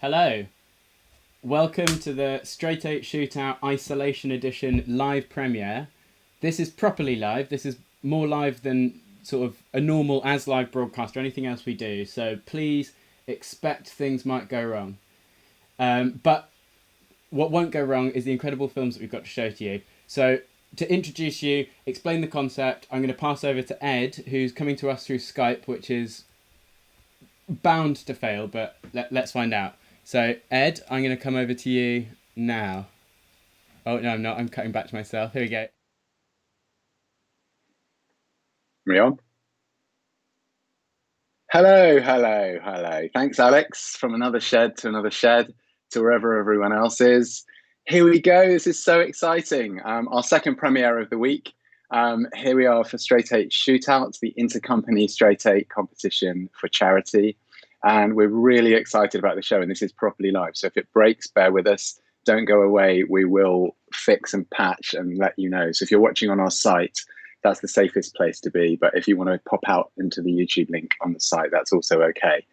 Hello, welcome to the Straight 8 Shootout Isolation Edition live premiere. This is properly live. This is more live than sort of a normal as live broadcast or anything else we do. So please expect things might go wrong. But what won't go wrong is the incredible films that we've got to show to you. So to introduce you, explain the concept, I'm going to pass over to Ed, who's coming to us through Skype, which is bound to fail, but let's find out. So, Ed, I'm going to come over to you now. Oh, no, I'm not. I'm cutting back to myself. Here we go. Me on? Hello. Thanks, Alex. From another shed to wherever everyone else is. Here we go. This is so exciting. Our second premiere of the week. Here we are for Straight 8 Shootout, the intercompany Straight 8 competition for charity. And we're really excited about the show, and this is properly live. So if it breaks, bear with us. Don't go away. We will fix and patch and let you know. So if you're watching on our site, that's the safest place to be. But if you want to pop out into the YouTube link on the site, that's also okay.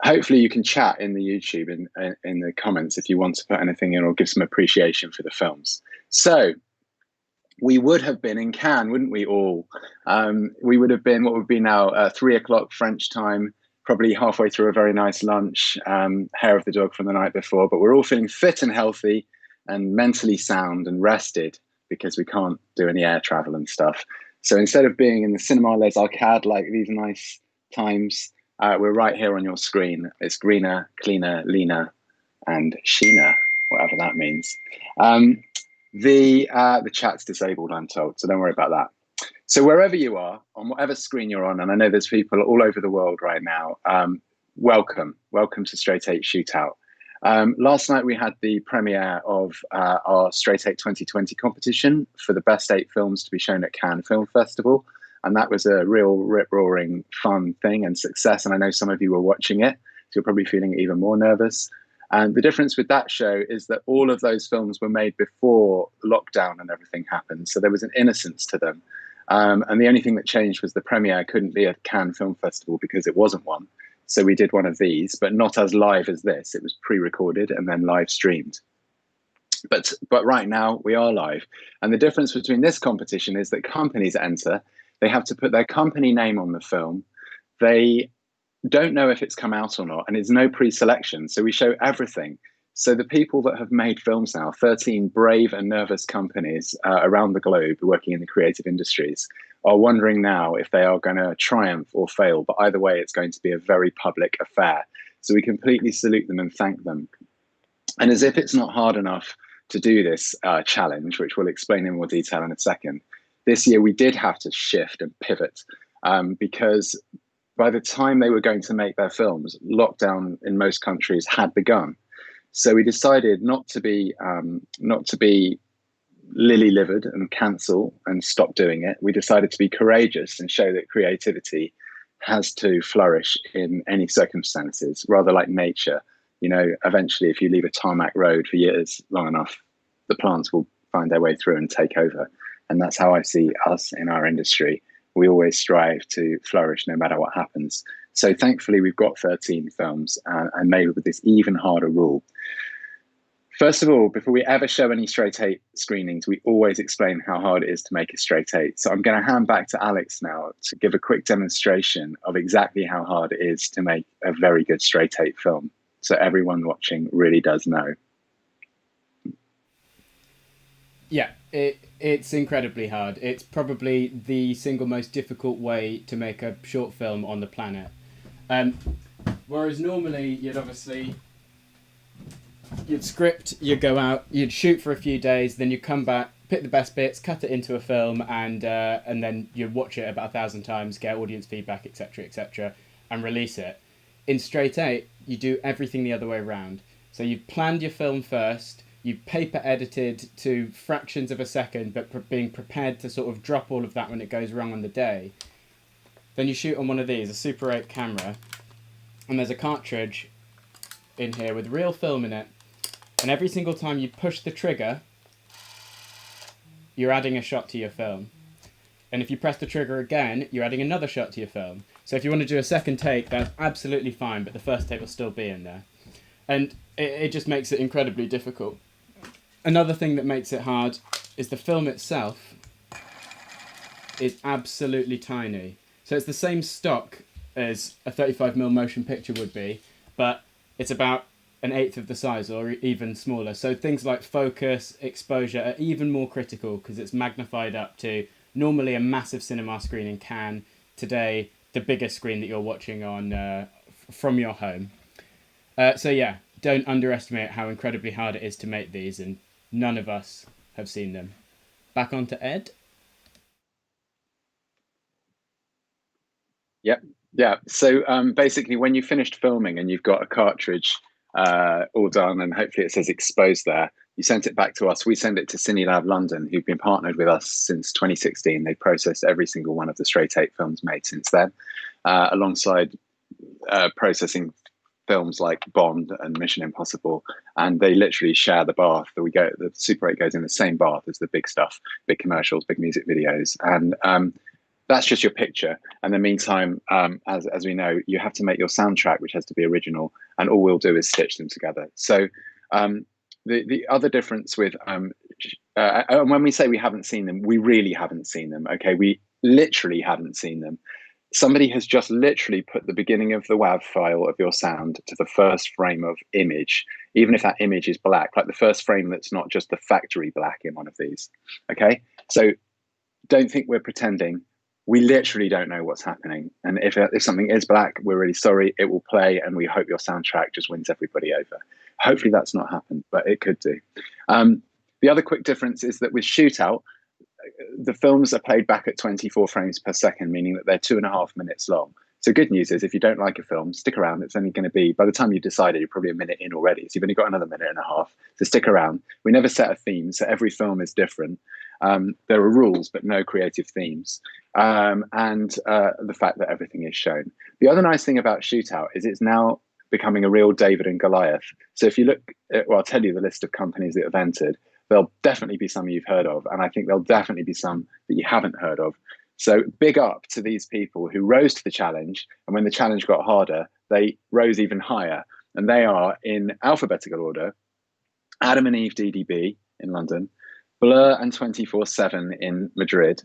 Hopefully you can chat in the YouTube in the comments if you want to put anything in or give some appreciation for the films. So we would have been in Cannes, wouldn't we all? We would have been, what would be now, 3 o'clock French time, probably halfway through a very nice lunch, hair of the dog from the night before, but we're all feeling fit and healthy and mentally sound and rested because we can't do any air travel and stuff. So instead of being in the Cinema Les Arcades like these nice times, we're right here on your screen. It's greener, cleaner, leaner, and sheener, whatever that means. The chat's disabled, I'm told, so don't worry about that. So wherever you are, on whatever screen you're on, and I know there's people all over the world right now, welcome to Straight 8 Shootout. Last night we had the premiere of our Straight 8 2020 competition for the best 8 films to be shown at Cannes Film Festival. And that was a real rip-roaring fun thing and success. And I know some of you were watching it, so you're probably feeling even more nervous. And the difference with that show is that all of those films were made before lockdown and everything happened. So there was an innocence to them. And the only thing that changed was the premiere couldn't be at Cannes Film Festival because it wasn't one. So we did one of these, but not as live as this. It was pre-recorded and then live streamed. But right now we are live. And the difference between this competition is that companies enter. They have to put their company name on the film. They don't know if it's come out or not, and it's no pre-selection. So we show everything. So the people that have made films now, 13 brave and nervous companies around the globe working in the creative industries, are wondering now if they are going to triumph or fail. But either way, it's going to be a very public affair. So we completely salute them and thank them. And as if it's not hard enough to do this challenge, which we'll explain in more detail in a second, this year we did have to shift and pivot because by the time they were going to make their films, lockdown in most countries had begun. So we decided not to be lily-livered and cancel and stop doing it. We decided to be courageous and show that creativity has to flourish in any circumstances, rather like nature. You know, eventually, if you leave a tarmac road for years long enough, the plants will find their way through and take over. And that's how I see us in our industry. We always strive to flourish no matter what happens. So thankfully, we've got 13 films and made with this even harder rule. First of all, before we ever show any Straight 8 screenings, we always explain how hard it is to make a Straight 8. So I'm going to hand back to Alex now to give a quick demonstration of exactly how hard it is to make a very good Straight 8 film. So everyone watching really does know. Yeah, it's incredibly hard. It's probably the single most difficult way to make a short film on the planet. Whereas normally you'd script, you'd go out, you'd shoot for a few days, then you'd come back, pick the best bits, cut it into a film, and then you'd watch it about 1,000 times, get audience feedback, etc., and release it. In Straight 8, you do everything the other way around. So you've planned your film first, you've paper edited to fractions of a second, but being prepared to sort of drop all of that when it goes wrong on the day. Then you shoot on one of these, a Super 8 camera, and there's a cartridge in here with real film in it. And every single time you push the trigger, you're adding a shot to your film. And if you press the trigger again, you're adding another shot to your film. So if you want to do a second take, that's absolutely fine, but the first take will still be in there. and it just makes it incredibly difficult. Another thing that makes it hard is the film itself is absolutely tiny. So it's the same stock as a 35mm motion picture would be, but it's about an eighth of the size or even smaller. So things like focus, exposure are even more critical because it's magnified up to normally a massive cinema screen in Cannes, today the biggest screen that you're watching on from your home. So yeah, don't underestimate how incredibly hard it is to make these, and none of us have seen them. Back on to Ed. Yep. Yeah. So basically, when you finished filming and you've got a cartridge all done, and hopefully it says exposed there, you sent it back to us. We send it to CineLab London, who've been partnered with us since 2016. They processed every single one of the Straight 8 films made since then, alongside processing films like Bond and Mission Impossible, and they literally share the bath. The Super 8 goes in the same bath as the big stuff, big commercials, big music videos, and that's just your picture. And in the meantime, as we know, you have to make your soundtrack, which has to be original, and all we'll do is stitch them together. So the other difference with and when we say we haven't seen them, we really haven't seen them. Okay, we literally haven't seen them. Somebody has just literally put the beginning of the WAV file of your sound to the first frame of image, even if that image is black, like the first frame that's not just the factory black in one of these. Okay, so don't think we're pretending. We literally don't know what's happening. And if something is black, we're really sorry. It will play, and we hope your soundtrack just wins everybody over. Hopefully that's not happened, but it could do. The other quick difference is that with Shootout, the films are played back at 24 frames per second, meaning that they're 2.5 minutes long. So good news is if you don't like a film, stick around. It's only going to be, by the time you decided, you're probably a minute in already. So you've only got another minute and a half. So stick around. We never set a theme, so every film is different. There are rules, but no creative themes. And the fact that everything is shown. The other nice thing about Shootout is it's now becoming a real David and Goliath. So if you look at, well, I'll tell you the list of companies that have entered. There'll definitely be some you've heard of, and I think there'll definitely be some that you haven't heard of. So big up to these people who rose to the challenge, and when the challenge got harder, they rose even higher. And they are, in alphabetical order, Adam and Eve DDB in London, Blur and 24/7 in Madrid,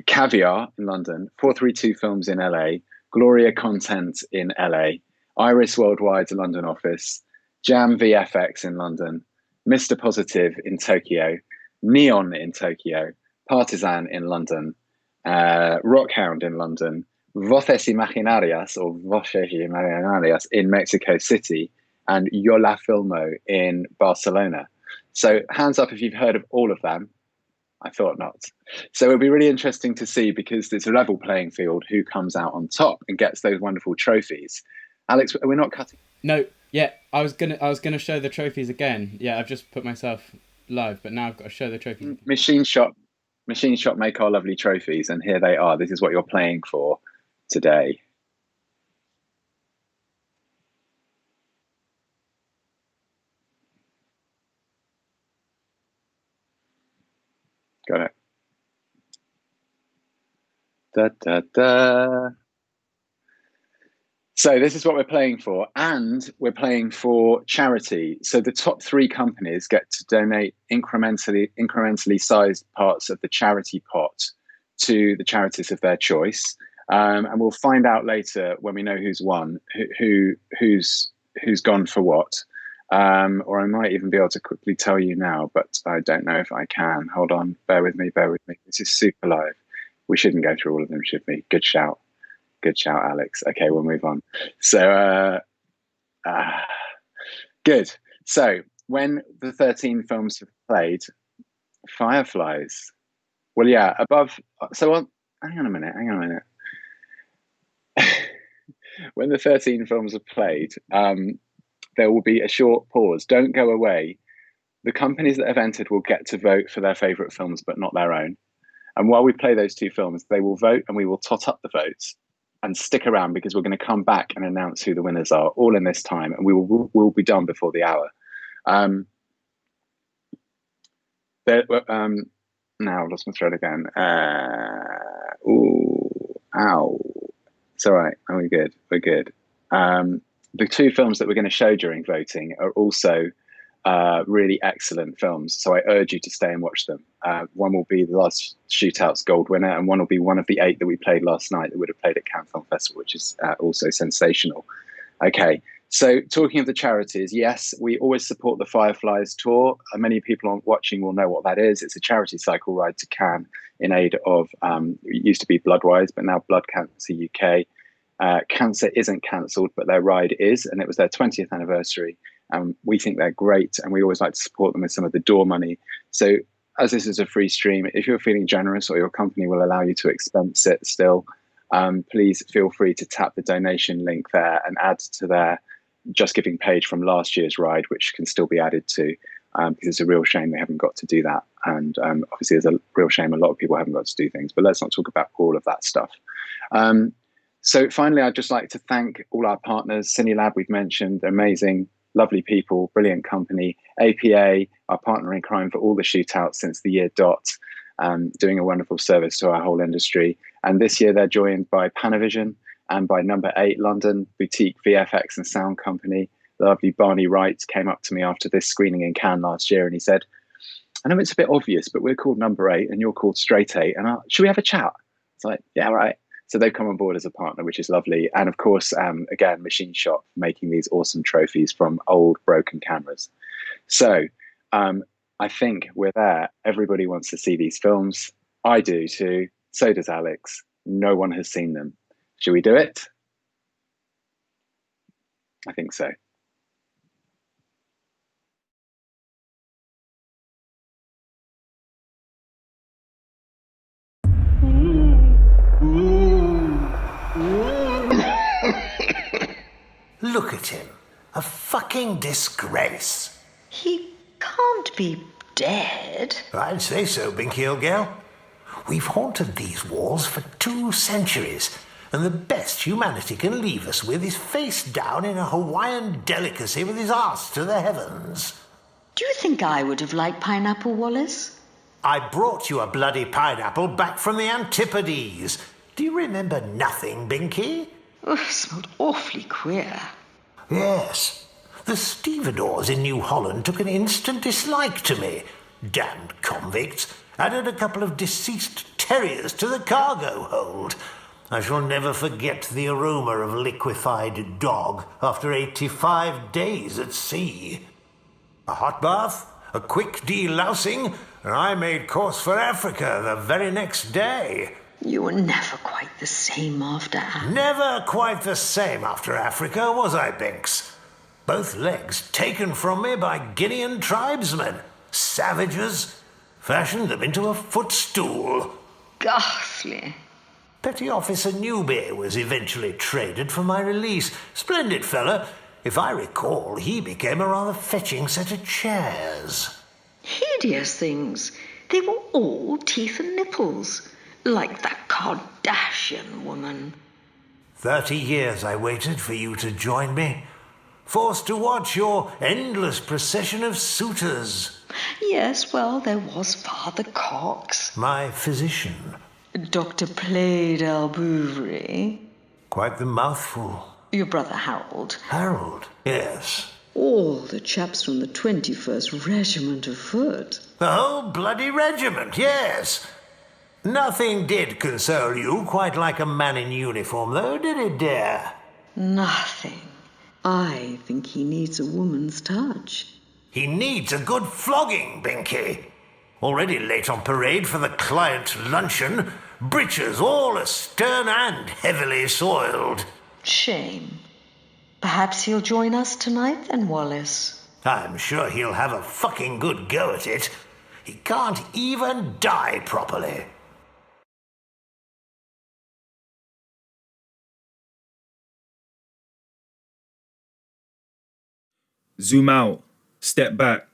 Caviar in London, 432 Films in LA, Gloria Content in LA, Iris Worldwide's London office, Jam VFX in London, mr+positive in Tokyo, Nion in Tokyo, Partizan in London, Hound in London, voces imaginarias or voces imaginarias in Mexico City, and yolafilmo in Barcelona. So hands up if you've heard of all of them. I thought not. So it'll be really interesting to see, because it's a level playing field, who comes out on top and gets those wonderful trophies. Alex, we're not cutting. No, yeah, I was gonna show the trophies again. Yeah, I've just put myself live, but now I've got to show the trophies. Machine Shop make our lovely trophies, and here they are. This is what you're playing for today. Got it. Da, da, da. So this is what we're playing for, and we're playing for charity. So the top 3 companies get to donate incrementally sized parts of the charity pot to the charities of their choice. And we'll find out later, when we know who's won, who's gone for what. Or I might even be able to quickly tell you now, but I don't know if I can. Hold on, bear with me. This is super live. We shouldn't go through all of them, should we? Good shout. Good shout, Alex. Okay, we'll move on. So, good. So, when the 13 films have played, Fireflies. Well, yeah, above. So, hang on a minute. When the 13 films have played, there will be a short pause. Don't go away. The companies that have entered will get to vote for their favourite films, but not their own. And while we play those 2 films, they will vote, and we will tot up the votes. And stick around, because we're going to come back and announce who the winners are, all in this time, and we'll be done before the hour. Now I've lost my thread again. Ooh, ow. It's all right. We're good. the two films that we're going to show during voting are also really excellent films. So I urge you to stay and watch them. One will be the last Shootout's gold winner, and one will be one of the 8 that we played last night that would have played at Cannes Film Festival, which is also sensational. Okay, so talking of the charities, yes, we always support the Fireflies tour. Many people watching will know what that is. It's a charity cycle ride to Cannes in aid of, it used to be Bloodwise, but now Blood Cancer UK. Cancer isn't cancelled, but their ride is, and it was their 20th anniversary. We think they're great, and we always like to support them with some of the door money. So as this is a free stream, if you're feeling generous or your company will allow you to expense it still, please feel free to tap the donation link there and add to their Just Giving page from last year's ride, which can still be added to, because it's a real shame they haven't got to do that. And obviously there's a real shame a lot of people haven't got to do things, but let's not talk about all of that stuff. So finally, I'd just like to thank all our partners. CineLab, we've mentioned, amazing, lovely people, brilliant company. APA, our partner in crime for all the shootouts since the year dot, doing a wonderful service to our whole industry. And this year they're joined by Panavision and by Number 8 London, boutique VFX and sound company. The lovely Barney Wright came up to me after this screening in Cannes last year, and he said, I know it's a bit obvious, but we're called Number 8 and you're called Straight 8. And should we have a chat? It's like, yeah, right. So they've come on board as a partner, which is lovely. And of course, again, Machine Shop making these awesome trophies from old broken cameras. So I think we're there. Everybody wants to see these films. I do too. So does Alex. No one has seen them. Should we do it? I think so. Look at him. A fucking disgrace. He can't be dead. I'd say so, Binky, old gal. We've haunted these walls for 2 centuries, and the best humanity can leave us with is face down in a Hawaiian delicacy with his arse to the heavens. Do you think I would have liked pineapple, Wallace? I brought you a bloody pineapple back from the Antipodes. Do you remember nothing, Binky? Oh, it smelled awfully queer. Yes. The stevedores in New Holland took an instant dislike to me. Damned convicts. Added a couple of deceased terriers to the cargo hold. I shall never forget the aroma of liquefied dog after 85 days at sea. A hot bath, a quick delousing, and I made course for Africa the very next day. You were never quite the same after Africa. Never quite the same after Africa, was I, Binks? Both legs taken from me by Guinean tribesmen. Savages. Fashioned them into a footstool. Ghastly. Petty Officer Newby was eventually traded for my release. Splendid fella. If I recall, he became a rather fetching set of chairs. Hideous things. They were all teeth and nipples. Like that Kardashian woman. 30 years I waited for you to join me. Forced to watch your endless procession of suitors. Yes, well, there was Father Cox. My physician. Dr. Playdell Bouverie. Quite the mouthful. Your brother Harold. Harold, yes. All the chaps from the 21st Regiment of Foot. The whole bloody regiment, yes. Nothing did console you quite like a man in uniform, though, did it, dear? Nothing. I think he needs a woman's touch. He needs a good flogging, Binky. Already late on parade for the client luncheon. Breeches all astern and heavily soiled. Shame. Perhaps he'll join us tonight then, Wallace. I'm sure he'll have a fucking good go at it. He can't even die properly. Zoom out, step back,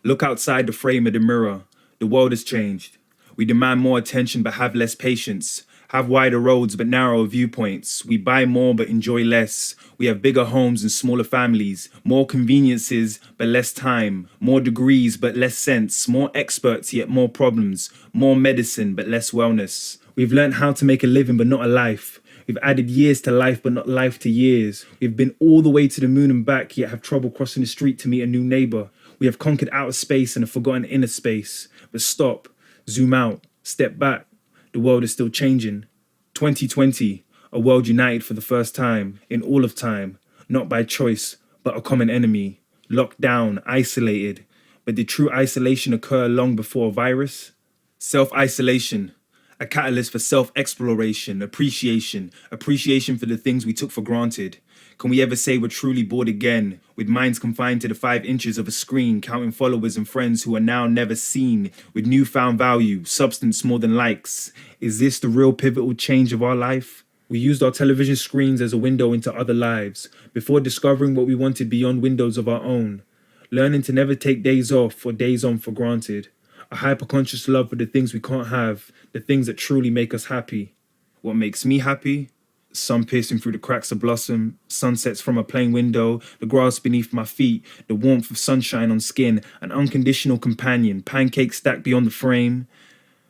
look outside the frame of the mirror. The world has changed. We demand more attention but have less patience. Have wider roads but narrower viewpoints. We buy more but enjoy less. We have bigger homes and smaller families. More conveniences but less time. More degrees but less sense. More experts yet more problems. More medicine but less wellness. We've learned how to make a living but not a life. We've added years to life, but not life to years. We've been all the way to the moon and back, yet have trouble crossing the street to meet a new neighbor. We have conquered outer space and have forgotten inner space. But stop, zoom out, step back. The world is still changing. 2020, a world united for the first time in all of time, not by choice, but a common enemy. Locked down, isolated. But did true isolation occur long before a virus? Self-isolation, a catalyst for self-exploration, appreciation for the things we took for granted. Can we ever say we're truly bored again, with minds confined to the 5 inches of a screen, counting followers and friends who are now never seen, with newfound value, substance more than likes? Is this the real pivotal change of our life? We used our television screens as a window into other lives, before discovering what we wanted beyond windows of our own. Learning to never take days off or days on for granted. A hyper-conscious love for the things we can't have, the things that truly make us happy. What makes me happy? Sun piercing through the cracks of blossom, sunsets from a plain window, the grass beneath my feet, the warmth of sunshine on skin, an unconditional companion, pancakes stacked beyond the frame,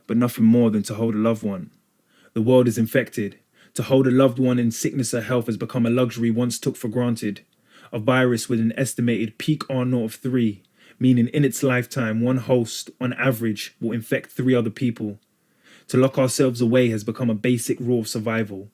but nothing more than to hold a loved one. The world is infected. To hold a loved one in sickness or health has become a luxury once took for granted. A virus with an estimated peak R0 of 3, meaning in its lifetime, one host, on average, will infect 3 other people. To lock ourselves away has become a basic rule of survival.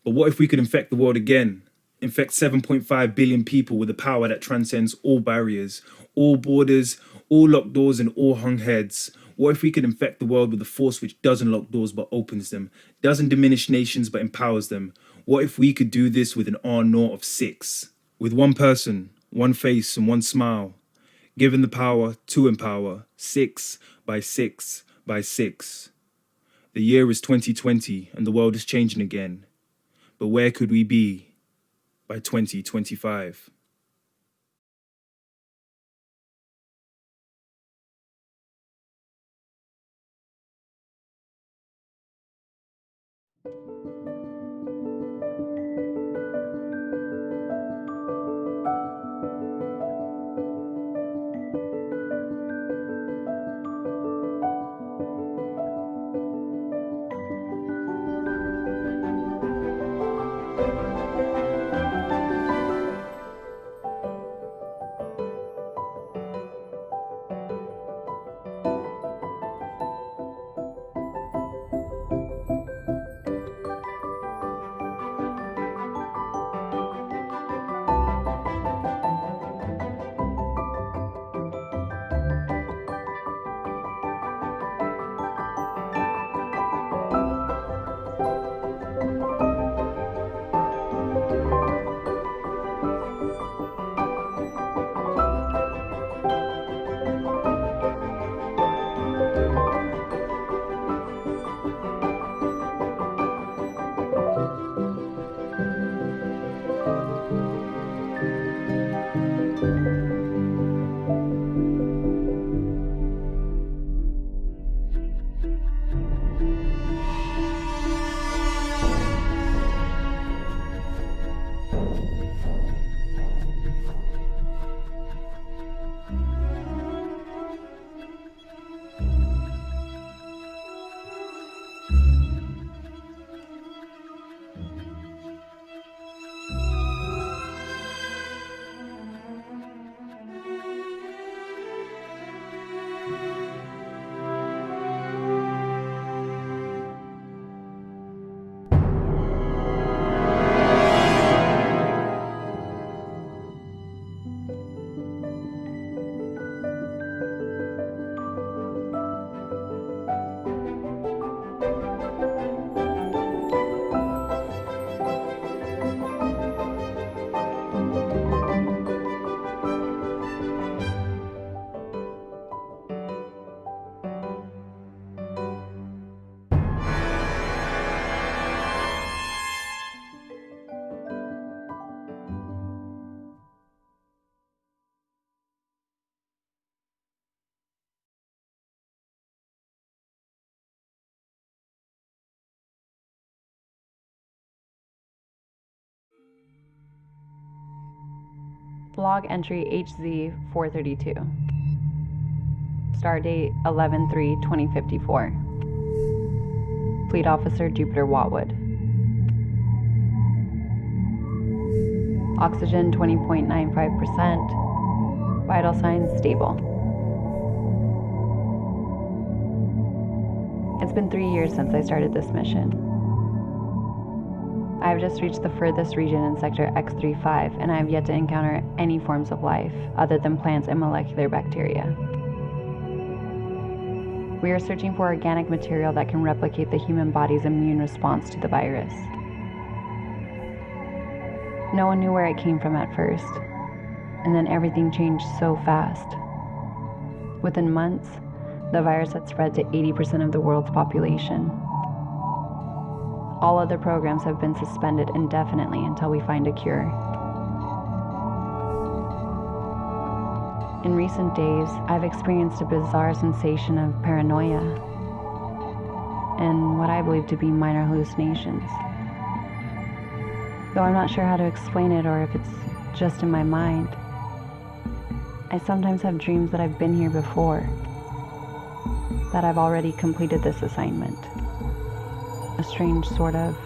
But what if we could infect the world again? Infect 7.5 billion people with a power that transcends all barriers, all borders, all locked doors and all hung heads. What if we could infect the world with a force which doesn't lock doors but opens them, doesn't diminish nations but empowers them? What if we could do this with an R0 of 6? With one person, one face and one smile, given the power to empower, 6 by 6 by 6. The year is 2020 and the world is changing again. But where could we be by 2025? Blog entry HZ432. Stardate 11/3/2054. Fleet Officer Jupiter Watwood. Oxygen 20.95%. Vital signs stable. It's been 3 years since I started this mission. I have just reached the furthest region in sector X35, and I have yet to encounter any forms of life other than plants and molecular bacteria. We are searching for organic material that can replicate the human body's immune response to the virus. No one knew where it came from at first, and then everything changed so fast. Within months, the virus had spread to 80% of the world's population. All other programs have been suspended indefinitely until we find a cure. In recent days, I've experienced a bizarre sensation of paranoia and what I believe to be minor hallucinations. Though I'm not sure how to explain it or if it's just in my mind, I sometimes have dreams that I've been here before, that I've already completed this assignment. A strange sort of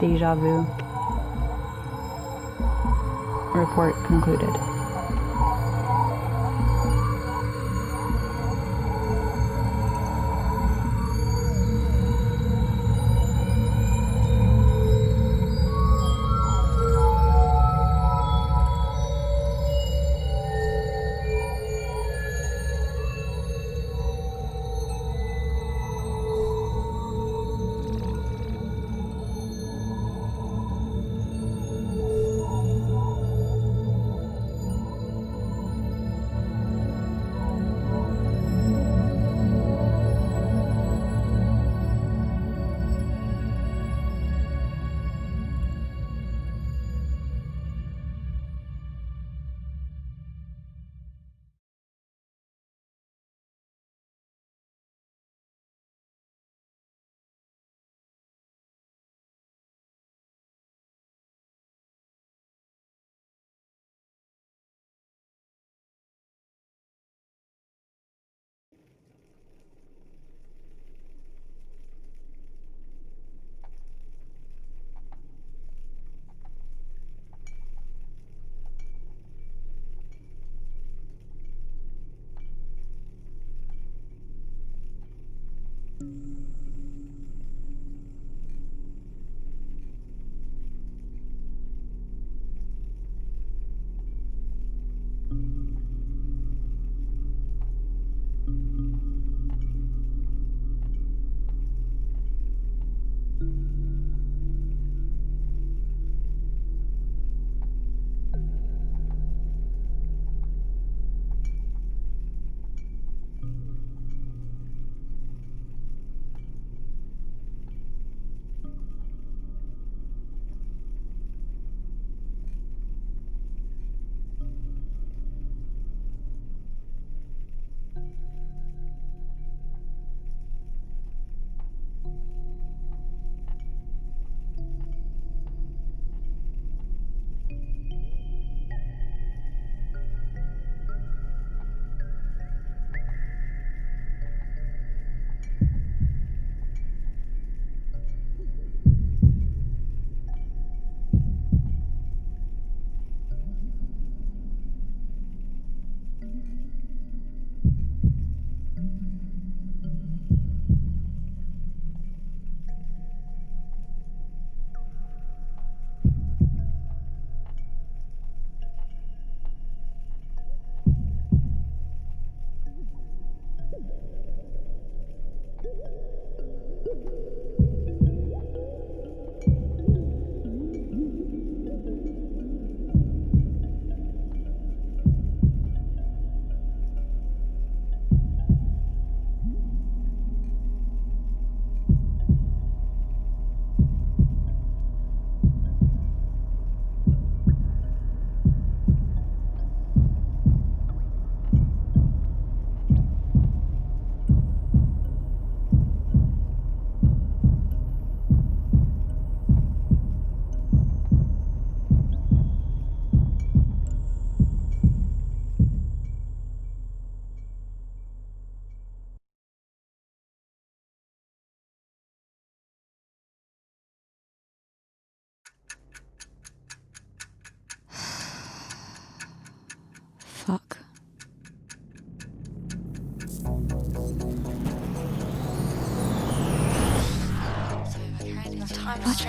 deja vu. Report concluded.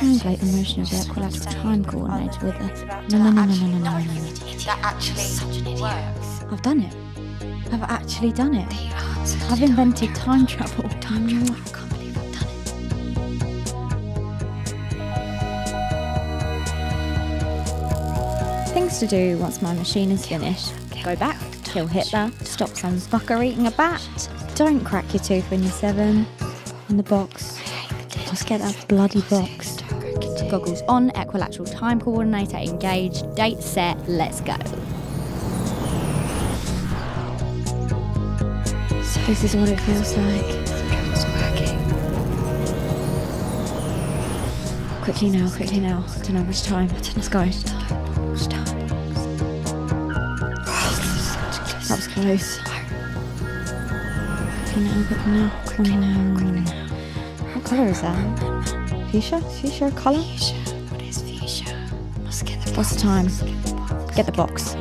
translate the motion of the equilateral time coordinator with a... No. That actually works. I've done it. I've actually done it. I've invented time travel. Time travel. I can't believe I've done it. Things to do once my machine is finished. Go back, kill Hitler, stop some fucker eating a bat. Don't crack your tooth when you're 7. And the box. Just get that bloody box. Goggles on, equilateral time coordinator engaged, date set, let's go. So this is what it feels like. It's working. Quickly now. Don't know how much time. Let's go. That was close. Quickly now. Come on now. What colour is that? Fuchsia colour? What is fuchsia? Must get the What's the time? Get the box.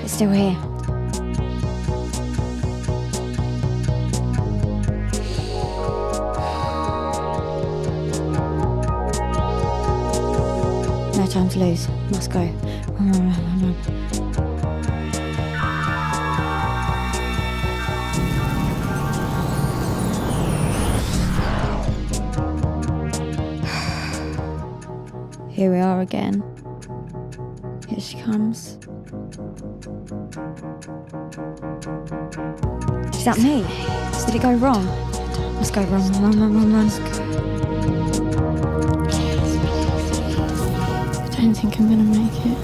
It's still here. No time to lose. Must go. Run. Here we are again. Here she comes. Is that me? Did it go wrong? Let's go. Run. I don't think I'm gonna make it.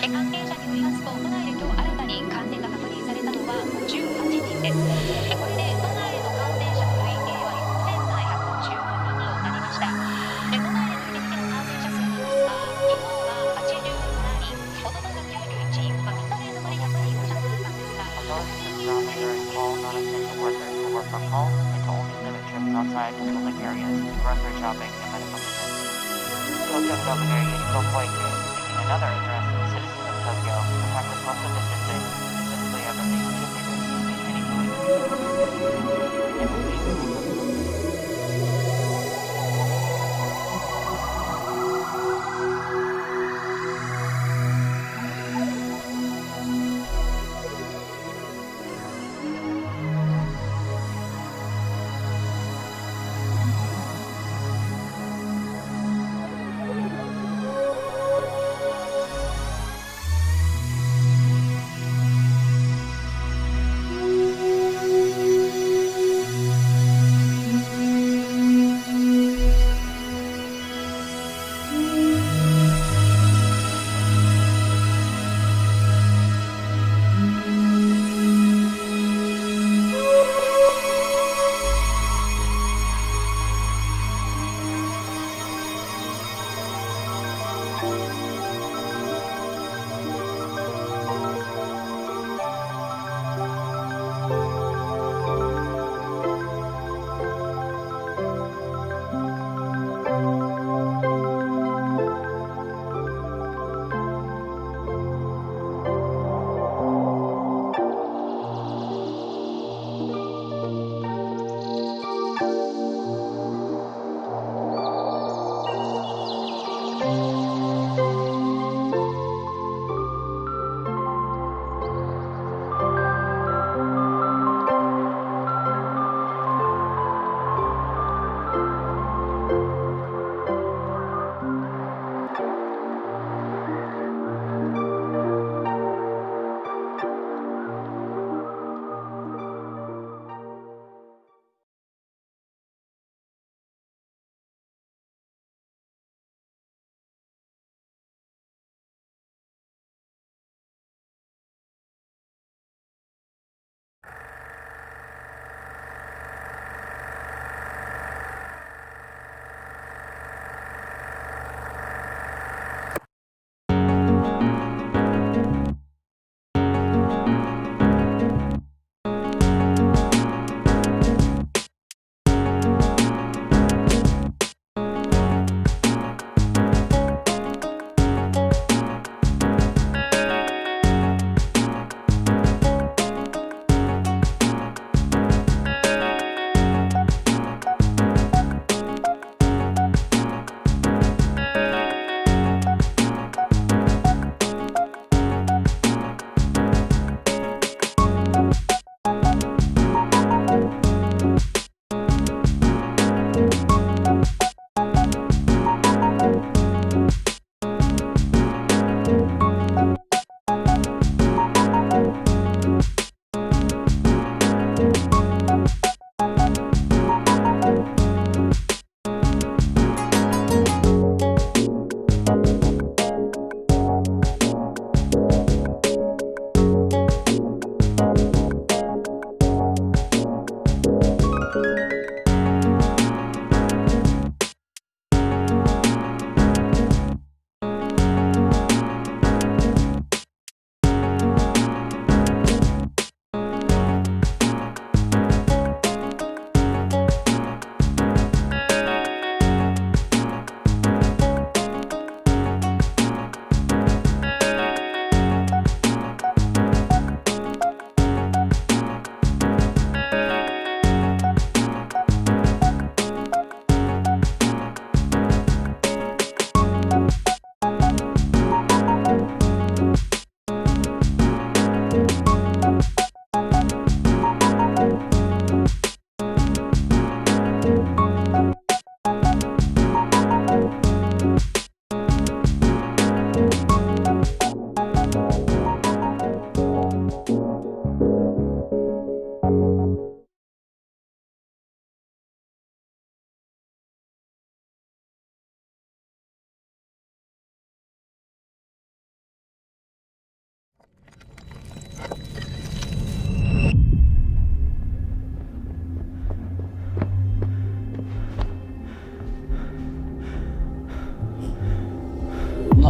関係者によりますと、都内で今日新たに感染が確認されたのは18人です。これで都内の感染者の累計は4712人となりました。都内での1日の感染者数なんですが、昨日は87人、おとといが91人、3日連続で100人を下回ったんですが、 all non-essential workers to work from home and to only limit trips outside to public areas, grocery shopping, and medical visits. Tokyo Governor Yuriko Koike, speaking another address to the citizens of Tokyo, to practice social distancing, specifically everything to maintaining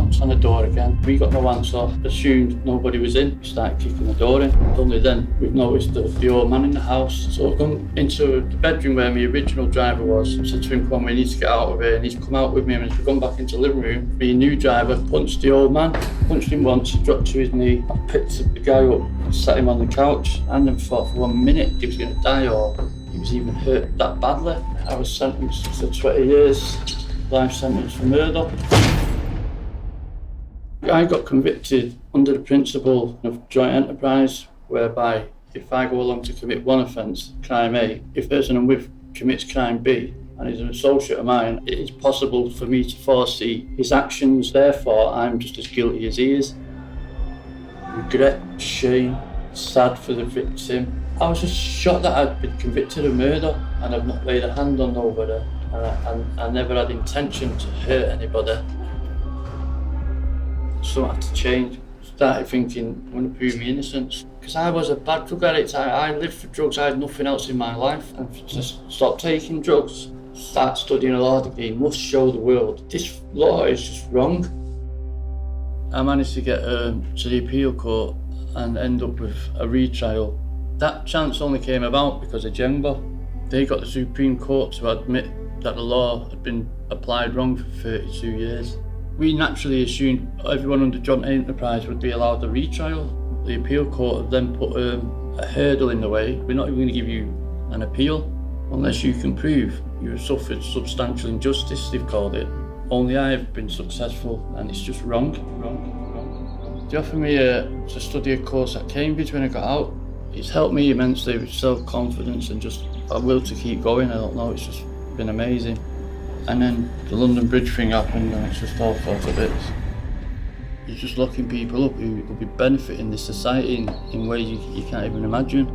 knocks on the door again. We got no answer, assumed nobody was in, started kicking the door in. Only then we've noticed the old man in the house. So I've gone into the bedroom where my original driver was. I said to him, come on, we need to get out of here. And he's come out with me, and as we've gone back into the living room, my new driver punched the old man. Punched him once, he dropped to his knee. I picked the guy up, sat him on the couch, and then thought for 1 minute he was going to die or he was even hurt that badly. I was sentenced to 20 years, life sentence for murder. I got convicted under the principle of joint enterprise, whereby if I go along to commit one offence, crime A, if the person I'm with commits crime B and is an associate of mine, it is possible for me to foresee his actions, therefore I'm just as guilty as he is. Regret, shame, sad for the victim. I was just shocked that I'd been convicted of murder and I've not laid a hand on nobody, and I never had intention to hurt anybody. Something had to change. Started thinking, I'm going to prove my innocence. Because I was a bad drug addict, I lived for drugs, I had nothing else in my life. And to stop taking drugs, start studying a law degree, must show the world this law is just wrong. I managed to get to the appeal court and end up with a retrial. That chance only came about because of gender. They got the Supreme Court to admit that the law had been applied wrong for 32 years. We naturally assumed everyone under joint enterprise would be allowed a retrial. The appeal court have then put a hurdle in the way. We're not even going to give you an appeal unless you can prove you have suffered substantial injustice, they've called it. Only I have been successful, and it's just wrong. They offered me to study a course at Cambridge when I got out. It's helped me immensely with self-confidence and just a will to keep going. I don't know, it's just been amazing. And then the London Bridge thing happened and it's just all fell to bits. You're just locking people up who will be benefiting this society in ways you can't even imagine.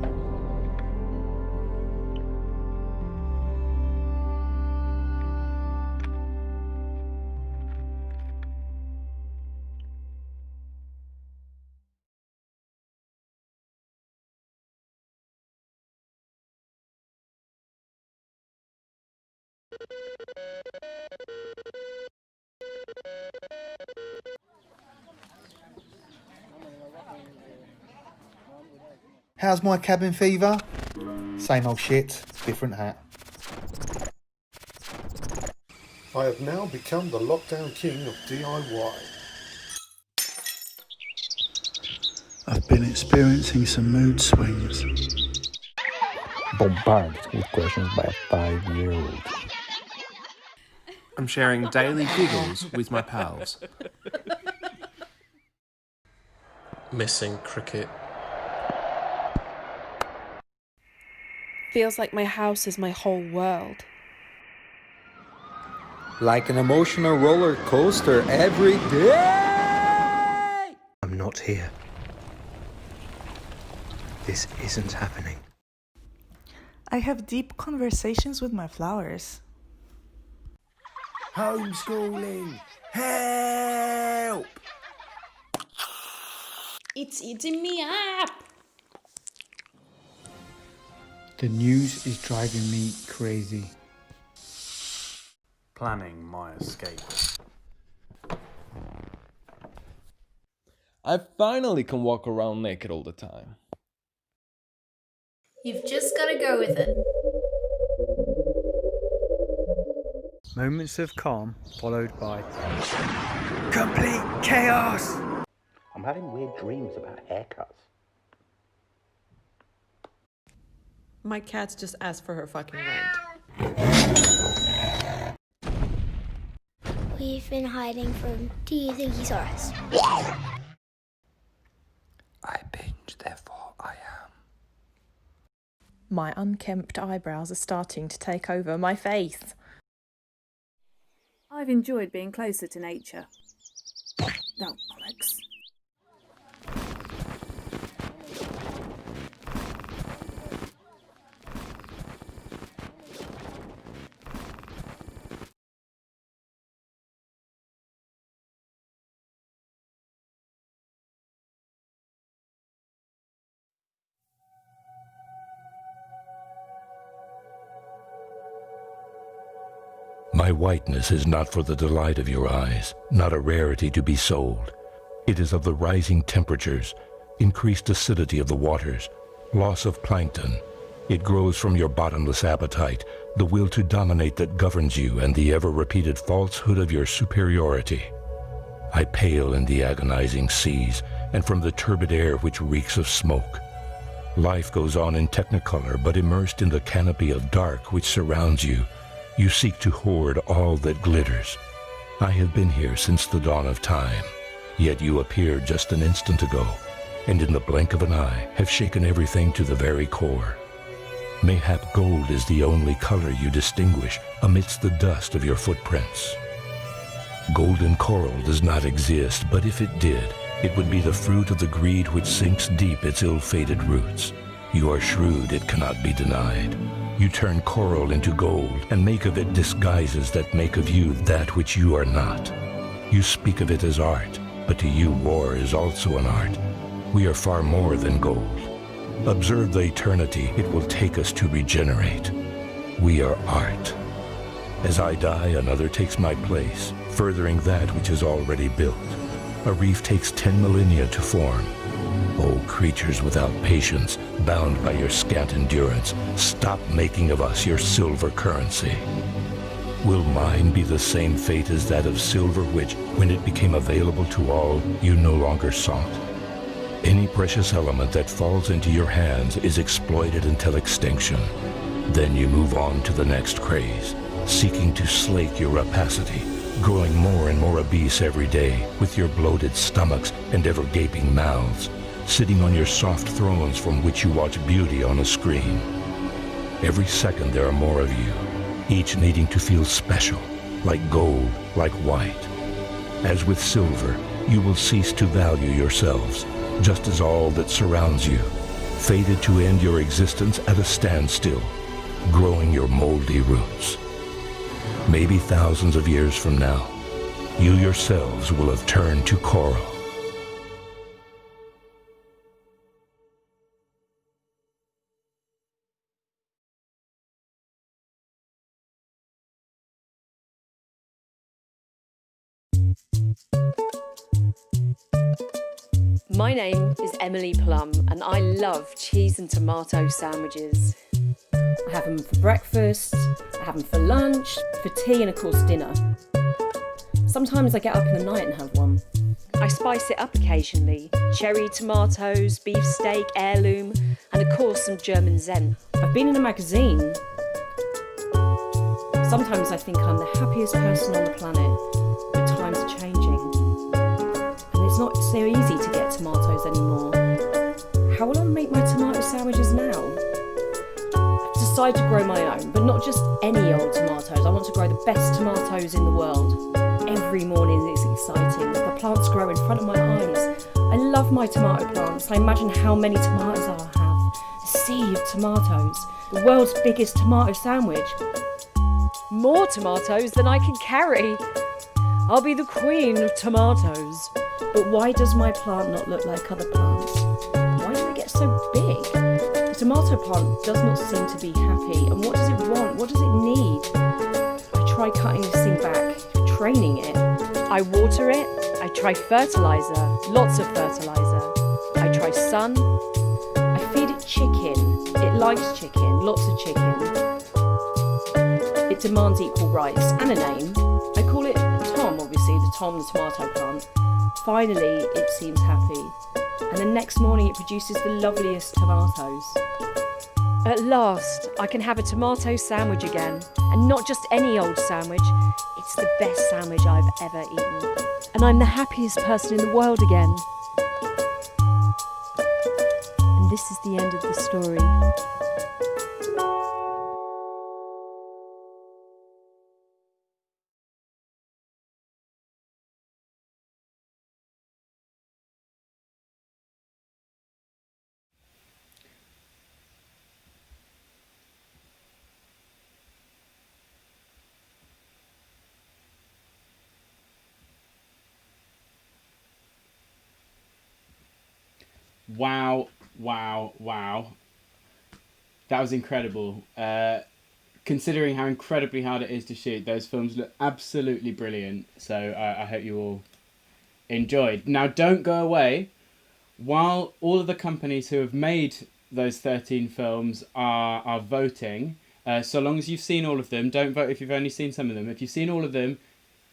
How's my cabin fever? Same old shit, different hat. I have now become the lockdown king of DIY. I've been experiencing some mood swings. Bombarded with questions by a 5-year-old. I'm sharing daily giggles with my pals. Missing cricket. Feels like my house is my whole world. Like an emotional roller coaster every day! I'm not here. This isn't happening. I have deep conversations with my flowers. Homeschooling! Help! It's eating me up! The news is driving me crazy. Planning my escape. I finally can walk around naked all the time. You've just got to go with it. Moments of calm followed by complete chaos. I'm having weird dreams about haircuts. My cat's just asked for her fucking rent. We've been hiding from. Do you think he saw us? I binge, therefore I am. My unkempt eyebrows are starting to take over my face. I've enjoyed being closer to nature. Oh, bollocks. My whiteness is not for the delight of your eyes, not a rarity to be sold. It is of the rising temperatures, increased acidity of the waters, loss of plankton. It grows from your bottomless appetite, the will to dominate that governs you, and the ever-repeated falsehood of your superiority. I pale in the agonizing seas, and from the turbid air which reeks of smoke. Life goes on in technicolor, but immersed in the canopy of dark which surrounds you, you seek to hoard all that glitters. I have been here since the dawn of time, yet you appeared just an instant ago, and in the blink of an eye have shaken everything to the very core. Mayhap gold is the only color you distinguish amidst the dust of your footprints. Golden coral does not exist, but if it did, it would be the fruit of the greed which sinks deep its ill-fated roots. You are shrewd, it cannot be denied. You turn coral into gold and make of it disguises that make of you that which you are not. You speak of it as art, but to you war is also an art. We are far more than gold. Observe the eternity it will take us to regenerate. We are art. As I die, another takes my place, furthering that which is already built. A reef takes 10 millennia to form. O creatures without patience, bound by your scant endurance, stop making of us your silver currency. Will mine be the same fate as that of silver which, when it became available to all, you no longer sought? Any precious element that falls into your hands is exploited until extinction. Then you move on to the next craze, seeking to slake your rapacity, growing more and more obese every day, with your bloated stomachs and ever-gaping mouths, sitting on your soft thrones from which you watch beauty on a screen. Every second there are more of you, each needing to feel special, like gold, like white. As with silver, you will cease to value yourselves, just as all that surrounds you, fated to end your existence at a standstill, growing your moldy roots. Maybe thousands of years from now, you yourselves will have turned to coral. My name is Emily Plum, and I love cheese and tomato sandwiches. I have them for breakfast, I have them for lunch, for tea, and of course dinner. Sometimes I get up in the night and have one. I spice it up occasionally. Cherry tomatoes, beef steak, heirloom, and of course some German Zen. I've been in a magazine. Sometimes I think I'm the happiest person on the planet, but times are changing. And it's not so easy to get tomatoes anymore. How will I make my tomato sandwiches now? I've decided to grow my own, but not just any old tomatoes. I want to grow the best tomatoes in the world. Every morning it's exciting. The plants grow in front of my eyes. I love my tomato plants. I imagine how many tomatoes I'll have. A sea of tomatoes. The world's biggest tomato sandwich. More tomatoes than I can carry. I'll be the queen of tomatoes. But why does my plant not look like other plants? Why do they get so big? The tomato plant does not seem to be happy. And what does it want? What does it need? I try cutting this thing back, training it. I water it. I try fertilizer, lots of fertilizer. I try sun. I feed it chicken. It likes chicken, lots of chicken. It demands equal rights and a name. I call it Tom, obviously, the Tom the tomato plant. Finally, it seems happy. And the next morning it produces the loveliest tomatoes. At last, I can have a tomato sandwich again. And not just any old sandwich. It's the best sandwich I've ever eaten. And I'm the happiest person in the world again. And this is the end of the story. Wow. That was incredible. considering how incredibly hard it is to shoot, those films look absolutely brilliant. So I hope you all enjoyed. Now, don't go away. While all of the companies who have made those 13 films are voting, so long as you've seen all of them, don't vote if you've only seen some of them. If you've seen all of them,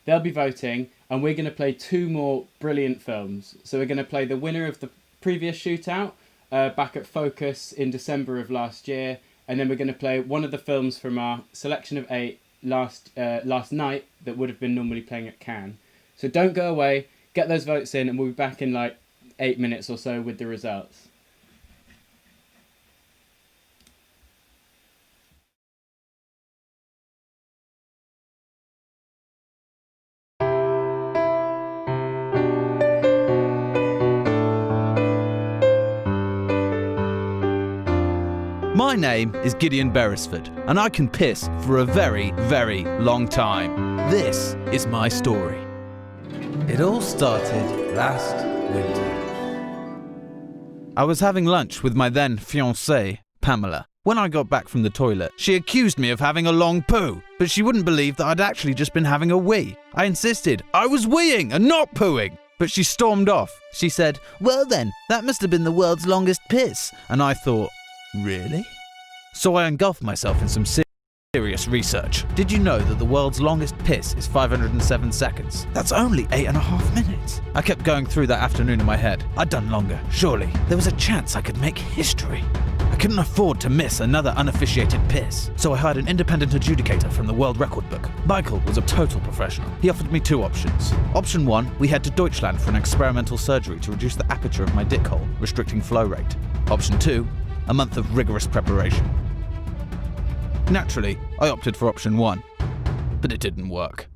they'll be voting, and we're going to play 2 more brilliant films. So we're going to play the winner of the previous shootout back at Focus in December of last year, and then we're going to play one of the films from our selection of 8 last night that would have been normally playing at Cannes. So don't go away, get those votes in, and we'll be back in like 8 minutes or so with the results. My name is Gideon Beresford, and I can piss for a very, very long time. This is my story. It all started last winter. I was having lunch with my then fiancée, Pamela. When I got back from the toilet, she accused me of having a long poo, but she wouldn't believe that I'd actually just been having a wee. I insisted I was weeing and not pooing, but she stormed off. She said, "Well then, that must have been the world's longest piss." And I thought, really? So I engulfed myself in some serious research. Did you know that the world's longest piss is 507 seconds? That's only 8.5 minutes. I kept going through that afternoon in my head. I'd done longer, surely. There was a chance I could make history. I couldn't afford to miss another unofficiated piss, so I hired an independent adjudicator from the World Record Book. Michael was a total professional. He offered me 2 options. Option 1, we head to Deutschland for an experimental surgery to reduce the aperture of my dick hole, restricting flow rate. Option 2, a month of rigorous preparation. Naturally, I opted for option 1, but it didn't work.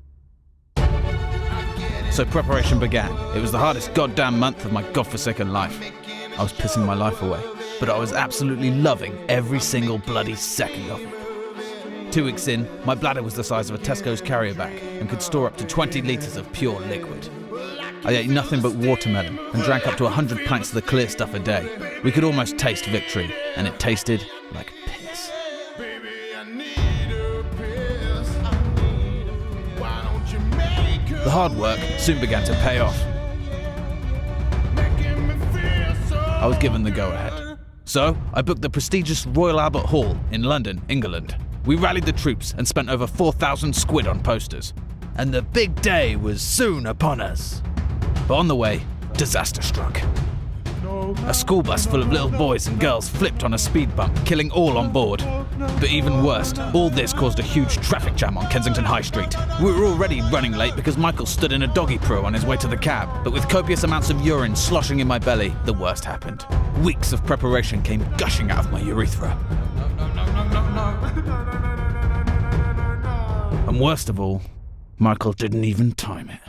So preparation began. It was the hardest goddamn month of my godforsaken life. I was pissing my life away, but I was absolutely loving every single bloody second of it. 2 weeks in, my bladder was the size of a Tesco's carrier bag and could store up to 20 litres of pure liquid. I ate nothing but watermelon and drank up to 100 pints of the clear stuff a day. We could almost taste victory, and it tasted like piss. The hard work soon began to pay off. I was given the go-ahead. So, I booked the prestigious Royal Albert Hall in London, England. We rallied the troops and spent over 4,000 squid on posters. And the big day was soon upon us. But on the way, disaster struck. A school bus full of little boys and girls flipped on a speed bump, killing all on board. But even worse, all this caused a huge traffic jam on Kensington High Street. We were already running late because Michael stood in a doggy pro on his way to the cab. But with copious amounts of urine sloshing in my belly, the worst happened. Weeks of preparation came gushing out of my urethra. And worst of all, Michael didn't even time it.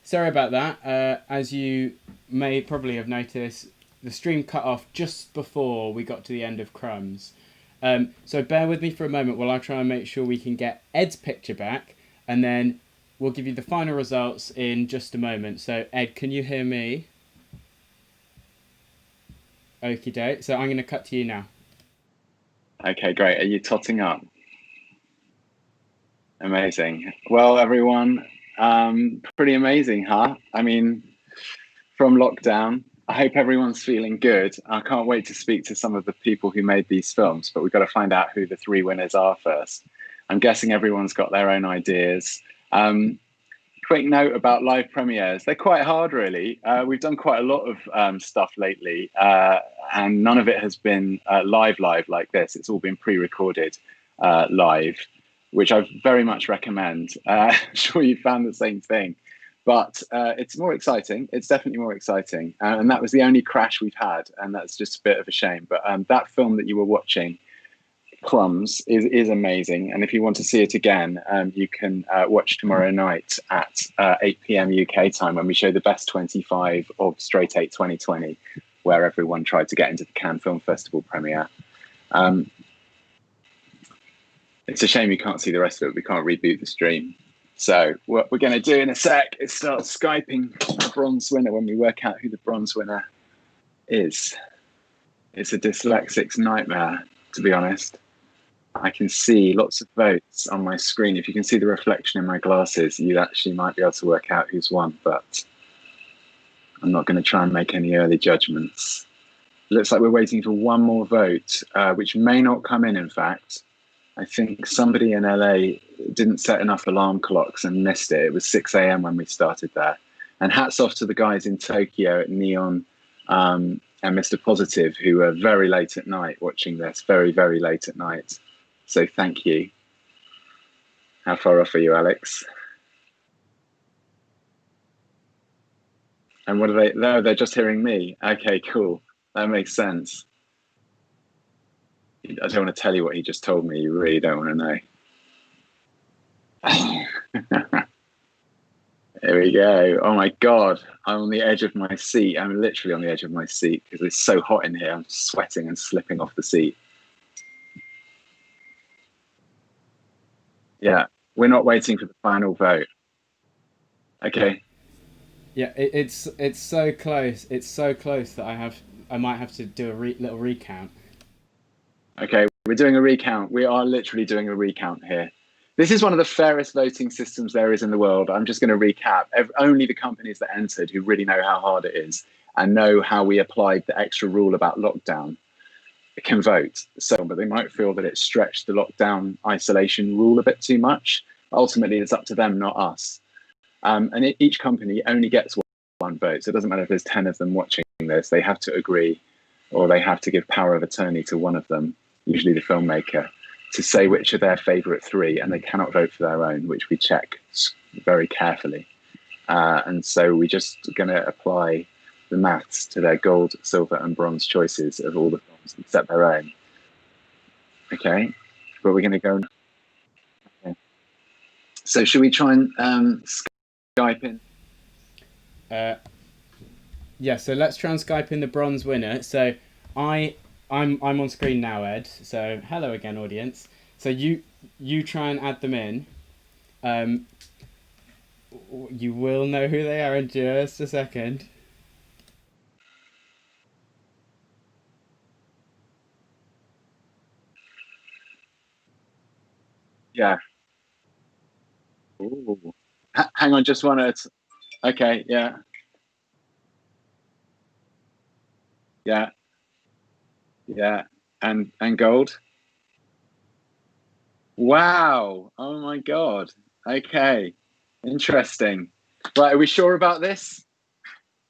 sorry about that. As you may probably have noticed, the stream cut off just before we got to the end of Crumbs. So bear with me for a moment while I try and make sure we can get Ed's picture back, and then we'll give you the final results in just a moment. So Ed, can you hear me? Okie doke. So I'm going to cut to you now. Okay, great. Are you totting up? Amazing. Well, everyone, pretty amazing, huh? I mean, from lockdown, I hope everyone's feeling good. I can't wait to speak to some of the people who made these films, but we've got to find out who the 3 winners are first. I'm guessing everyone's got their own ideas. Quick note about live premieres. They're quite hard, really. We've done quite a lot of stuff lately, and none of it has been live like this. It's all been pre-recorded live, which I very much recommend. I'm sure you found the same thing. But it's more exciting. It's definitely more exciting. And that was the only crash we've had, and that's just a bit of a shame. But that film that you were watching, Plums, is amazing. And if you want to see it again, you can watch tomorrow night at 8 p.m. UK time when we show the best 25 of Straight 8 2020, where everyone tried to get into the Cannes Film Festival premiere. It's a shame you can't see the rest of it. We can't reboot the stream. So what we're going to do in a sec is start Skyping the bronze winner when we work out who the bronze winner is. It's a dyslexic's nightmare, to be honest. I can see lots of votes on my screen. If you can see the reflection in my glasses, you actually might be able to work out who's won, but I'm not going to try and make any early judgments. Looks like we're waiting for one more vote, which may not come in fact. I think somebody in LA didn't set enough alarm clocks and missed it. It was 6 a.m. when we started there. And hats off to the guys in Tokyo at Nion and mr+positive, who were very late at night watching this, very, very late at night. So thank you. How far off are you, Alex? And what are they? No, they're just hearing me. Okay, cool. That makes sense. I don't want to tell you what he just told me. You really don't want to know. There we go. Oh my God. I'm on the edge of my seat. I'm literally on the edge of my seat because it's so hot in here. I'm sweating and slipping off the seat. Yeah, we're not waiting for the final vote. Okay. Yeah, it's so close. It's so close that I might have to do a little recount. Okay, we're doing a recount. We are literally doing a recount here. This is one of the fairest voting systems there is in the world. I'm just going to recap. Only the companies that entered who really know how hard it is and know how we applied the extra rule about lockdown can vote. So, but they might feel that it stretched the lockdown isolation rule a bit too much. Ultimately, it's up to them, not us. And each company only gets one vote. So it doesn't matter if there's 10 of them watching this. They have to agree, or they have to give power of attorney to one of them, usually the filmmaker, to say which are their favourite 3, and they cannot vote for their own, which we check very carefully. And so we're just going to apply the maths to their gold, silver and bronze choices of all the films except their own. Okay, but we're going to go. Okay. So should we try and Skype in? Yeah, so let's try and Skype in the bronze winner. So I'm on screen now, Ed. So hello again, audience. So you try and add them in. You will know who they are in just a second. Yeah. Ooh. Hang on, just one at. Okay, yeah. Yeah. Yeah. And gold. Wow. Oh my God. Okay. Interesting. Right, are we sure about this?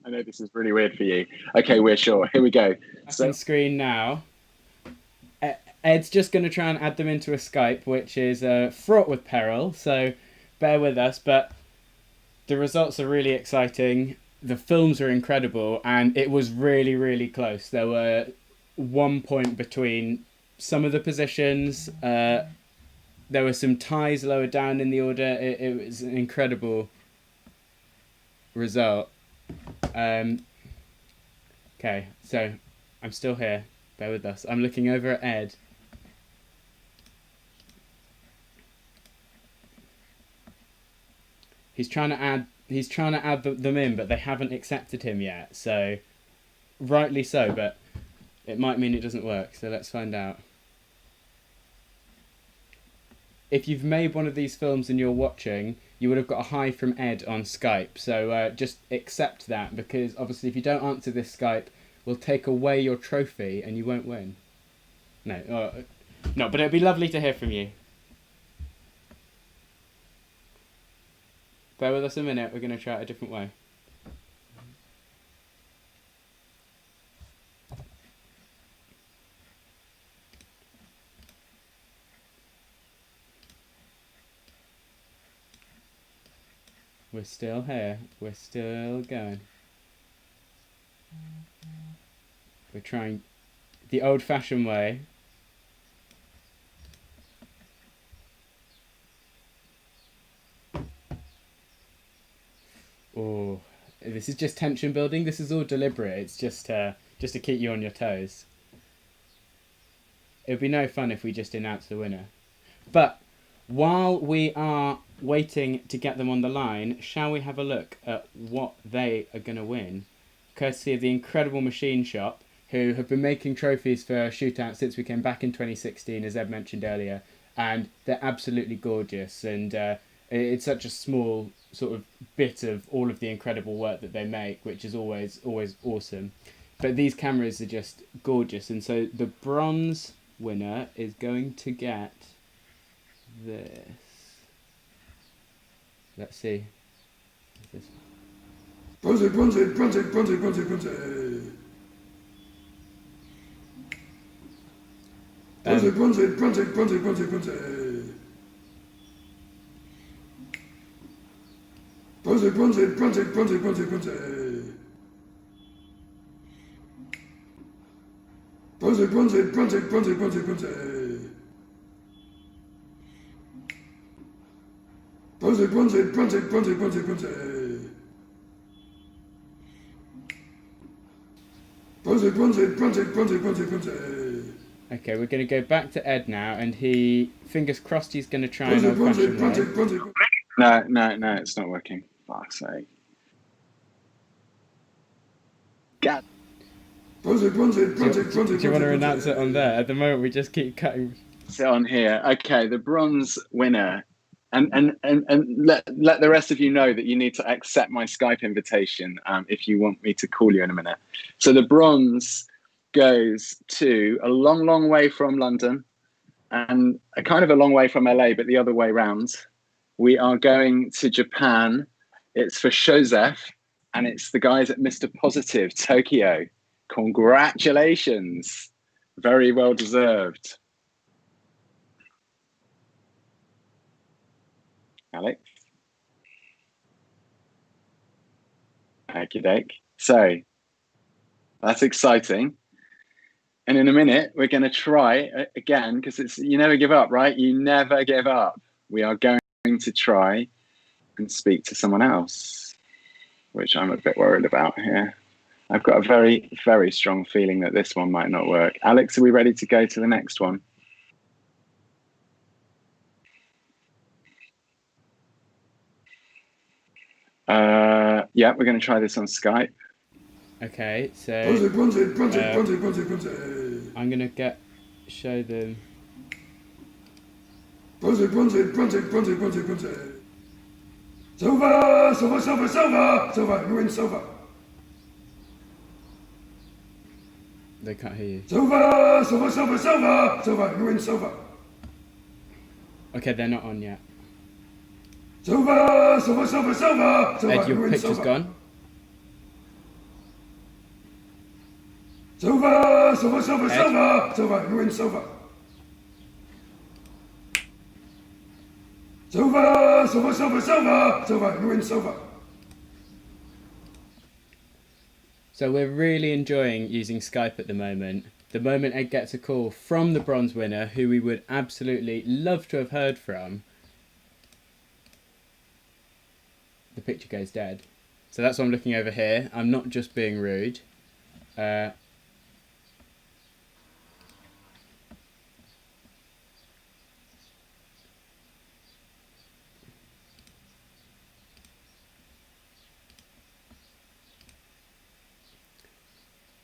I know this is really weird for you. Okay, we're sure. Here we go. Back on screen now. Ed's just going to try and add them into a Skype, which is fraught with peril, so bear with us. But the results are really exciting. The films are incredible, and it was really, really close. There were 1 point between some of the positions. There were some ties lower down in the order. It was an incredible result. Okay, so I'm still here. Bear with us. I'm looking over at Ed. He's trying to add them in, but they haven't accepted him yet. So, rightly so, but it might mean it doesn't work. So let's find out. If you've made one of these films and you're watching, you would have got a hi from Ed on Skype. So just accept that, because obviously if you don't answer this Skype, we'll take away your trophy and you won't win. No, no, but it'd be lovely to hear from you. Bear with us a minute, we're going to try it a different way. We're still here, we're still going. We're trying the old-fashioned way. Oh, this is just tension building. This is all deliberate. It's just to keep you on your toes. It would be no fun if we just announced the winner. But while we are waiting to get them on the line, shall we have a look at what they are going to win? Courtesy of the incredible Machine Shop, who have been making trophies for Shootout since we came back in 2016, as Ed mentioned earlier. And they're absolutely gorgeous. And it's such a small sort of bit of all of the incredible work that they make, which is always awesome. But these cameras are just gorgeous. And so the bronze winner is going to get this. Let's see. This Bronze. Okay, we're going to go back to Ed now, and he, fingers crossed, he's going to try an old-fashioned way. No, it's not working. Fuck's sake. God. Do you want to announce it on there? At the moment, we just keep cutting. Sit on here. Okay, the bronze winner. And let the rest of you know that you need to accept my Skype invitation if you want me to call you in a minute. So the bronze goes to a long way from London and a kind of a long way from LA, but the other way round. We are going to Japan. It's for shosheph, and it's the guys at mr+positive, Tokyo. Congratulations. Very well deserved. Alex? Okey-doke. So, that's exciting. And in a minute, we're going to try again, because it's you never give up, right? You never give up. We are going to try and speak to someone else, which I'm a bit worried about here. I've got a very, very strong feeling that this one might not work. Alex, are we ready to go to the next one? Yeah, we're going to try this on Skype. Okay, so I'm going to show them. They can't hear you. Okay, they're not on yet. Ed, your picture's gone. So we're really enjoying using Skype at the moment. The moment Ed gets a call from the bronze winner, who we would absolutely love to have heard from, the picture goes dead. So that's why I'm looking over here. I'm not just being rude.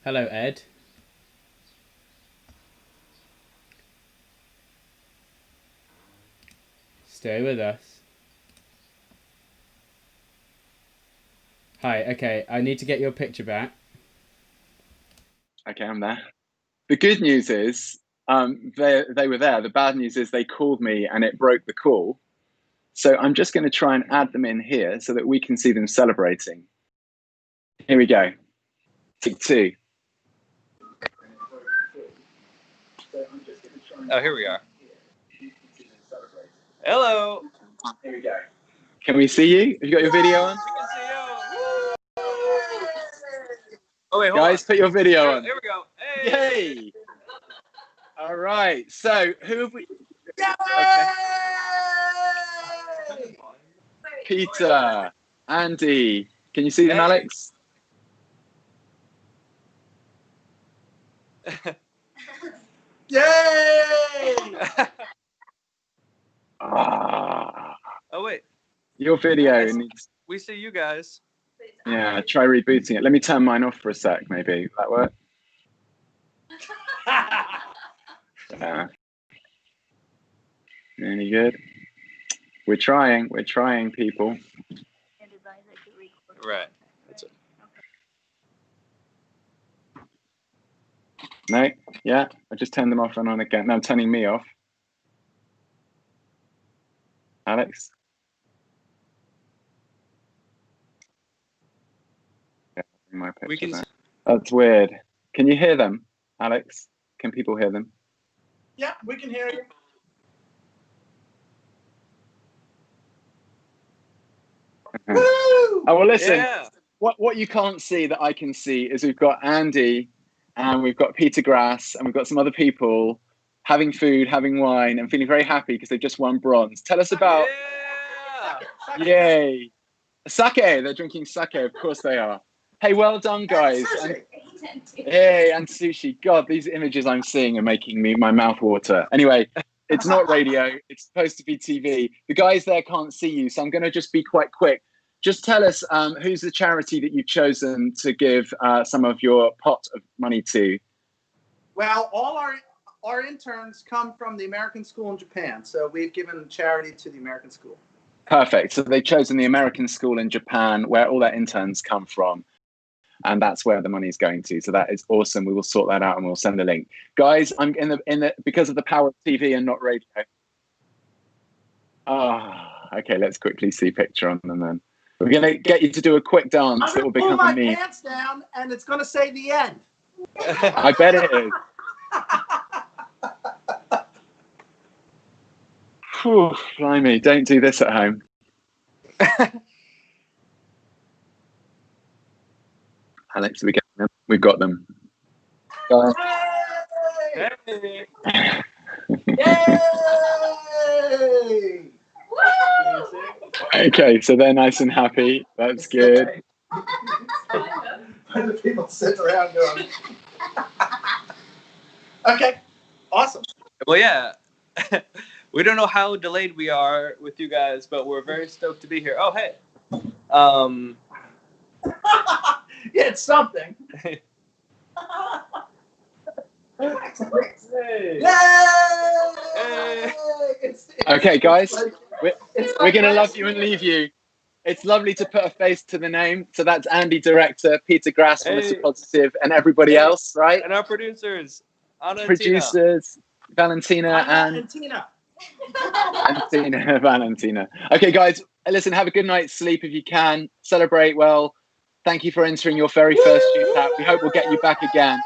Hello, Ed. Stay with us. Hi, okay, I need to get your picture back. Okay, I'm there. The good news is they were there. The bad news is they called me and it broke the call. So I'm just going to try and add them in here so that we can see them celebrating. Here we go. Take 2. Oh, here we are. Hello. Here we go. Can we see you? Have you got your video on? We can see you. Oh, wait, hold Guys, on. put your video on. Here we go. Hey. Yay. All right. So who have we? Okay. Peter, Andy. Can you see them, Alex? Yay! Oh, wait. your video needs. We see you guys. Yeah, try rebooting it. Let me turn mine off for a sec, maybe. Will that work? Yeah. Any good? We're trying, people. Right. That's it. No? Yeah? I just turned them off and on again. No, I'm turning me off. Alex? Yeah, my picture We can there. That's weird. Can you hear them, Alex? Can people hear them? Yeah, we can hear you. Oh, well, listen. Yeah. What you can't see that I can see is we've got Andy and we've got Peter Grass and we've got some other people having food, having wine, and feeling very happy because they've just won bronze. Tell us about... Yeah. Yay. Sake. They're drinking sake. Of course they are. Hey, well done, guys. Hey, and sushi. God, these images I'm seeing are making my mouth water. Anyway, it's not radio. It's supposed to be TV. The guys there can't see you, so I'm going to just be quite quick. Just tell us who's the charity that you've chosen to give some of your pot of money to. Well, all our interns come from the American school in Japan, so we've given charity to the American school. Perfect. So they've chosen the American school in Japan, where all their interns come from. And that's where the money's going to. So that is awesome. We will sort that out and we'll send a link. Guys, I'm in the because of the power of TV and not radio. Okay, let's quickly see picture on them then. We're going to get you to do a quick dance that will become a meme. I'm going to pull my pants down and it's going to say the end. I bet it is. Whew, blimey, don't do this at home. Alex, we get them. We've got them. Hey! Yay! Okay, so they're nice and happy. That's good. The people sitting around going. Okay, awesome. Well, yeah. We don't know how delayed we are with you guys, but we're very stoked to be here. Oh, hey. Yeah, it's something. Hey. Yay! Okay, guys, we're going to love you and leave you. It's lovely to put a face to the name. So that's Andy, director, Peter Grass from Mr. Positive, and everybody else, right? And our producers, Anna and producers, Valentina and Tina. Valentina. Okay, guys, listen, have a good night's sleep if you can. Celebrate well. Thank you for entering your very first shootout. We hope we'll get you back again.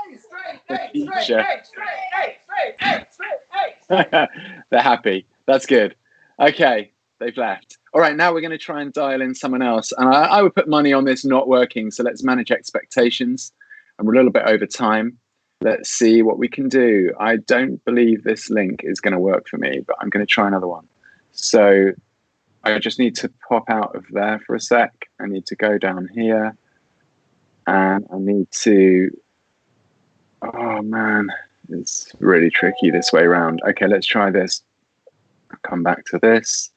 They're happy. That's good. Okay, they've left. All right, now we're going to try and dial in someone else. And I would put money on this not working. So let's manage expectations. And we're a little bit over time. Let's see what we can do. I don't believe this link is going to work for me, but I'm going to try another one. So, I just need to pop out of there for a sec. I need to go down here. And I need to, oh man, it's really tricky this way around. Okay, let's try this. Come back to this.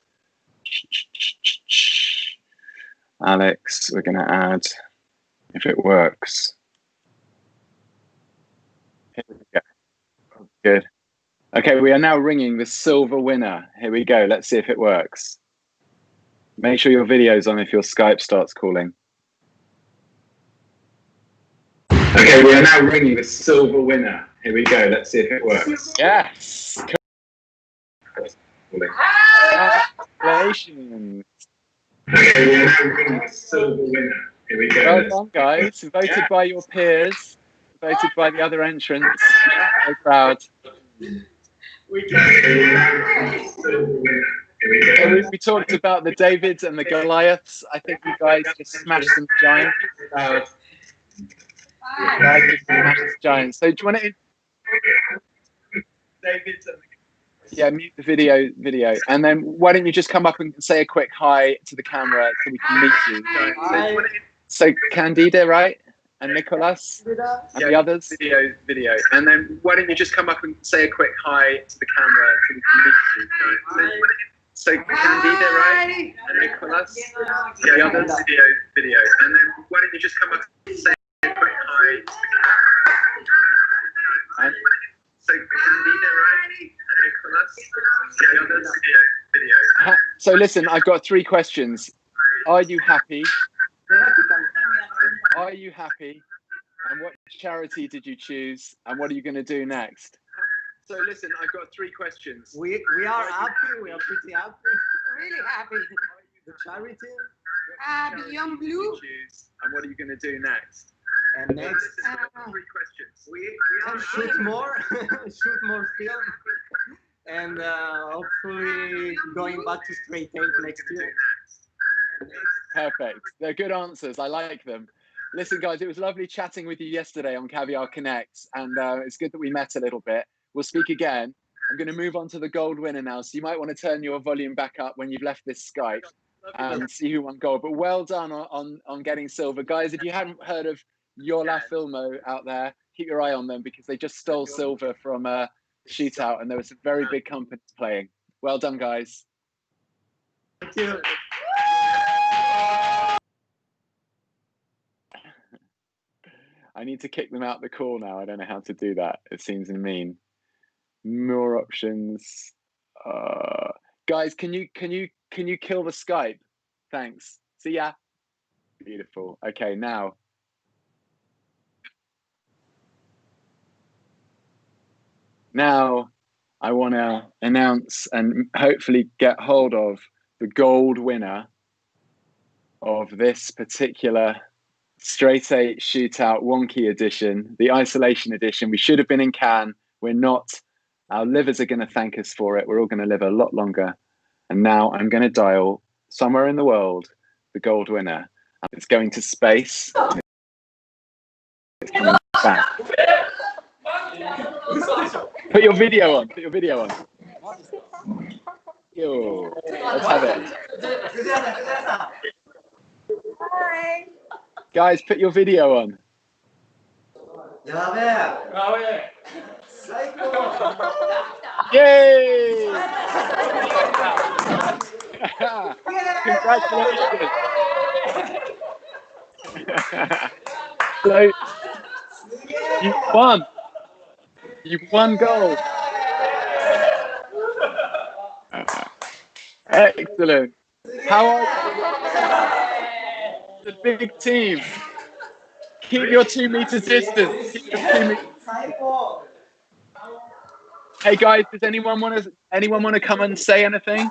Alex, we're gonna add, if it works. Here we go. Good. Okay, we are now ringing the silver winner. Here we go. Let's see if it works. Make sure your video's on if your Skype starts calling. Okay, we are now ringing the silver winner. Here we go. Let's see if it works. Yes. Congratulations. Okay, we are now ringing the silver winner. Here we go. Well done, guys. Voted by your peers. Voted by the other entrants. So proud. We talked about the Davids and the Goliaths. I think you guys just smashed some giants. Guys just smashed giants. So do you want to? Davids and the Yeah, mute the video, and then why don't you just come up and say a quick hi to the camera so we can meet you. Hi. So Candida, right? And Nicholas and the others. Video, and then why don't you just come up and say a quick hi to the camera so we can meet you. So Candida, right? And Nicholas and the others. Video, and then why don't you just come up and say a quick hi to the camera. So Candida, right? So listen, I've got 3 questions. Are you happy? Are you happy? And what charity did you choose? And what are you going to do next? So listen, I've got 3 questions. We are happy. We are pretty happy. Really happy. The charity? Beyond Blue. And what are you going to do next? And next, 3 questions. We shoot more, shoot more film, and hopefully going back to straight 8 next year. Perfect. They're good answers. I like them. Listen, guys, it was lovely chatting with you yesterday on Caviar Connect, and it's good that we met a little bit. We'll speak again. I'm going to move on to the gold winner now, so you might want to turn your volume back up when you've left this Skype and see who won gold. But well done on getting silver. Guys, if you hadn't heard of Yolafilmo out there, keep your eye on them because they just stole silver from shootout, and there were some very big companies playing. Well done, guys. Thank you. I need to kick them out the call now. I don't know how to do that. It seems mean. More options. Guys, can you kill the Skype? Thanks. See ya. Beautiful. Okay, now. Now, I want to announce and hopefully get hold of the gold winner of this particular Straight 8 Shootout Wonky edition, the isolation edition. We should have been in Cannes. We're not. Our livers are going to thank us for it. We're all going to live a lot longer. And now I'm going to dial somewhere in the world the gold winner. It's going to space. It's coming back. Put your video on. Put your video on. Yo, let's have it. Hi. Guys, put your video on. Yay! Congratulations. So, you won. You've won gold. Excellent. How are you? The big team. Keep your 2 meters distance. Keep your 2 meters. Hey guys, does anyone want to come and say anything?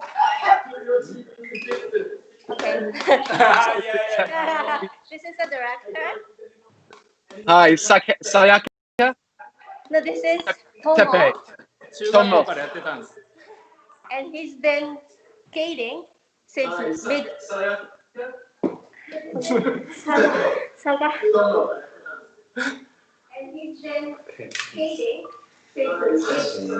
Okay. This is the director. Hi, Sayaka. No, this is Tepe. Tomo. And he's been skating since mid. Saga. And he's been skating since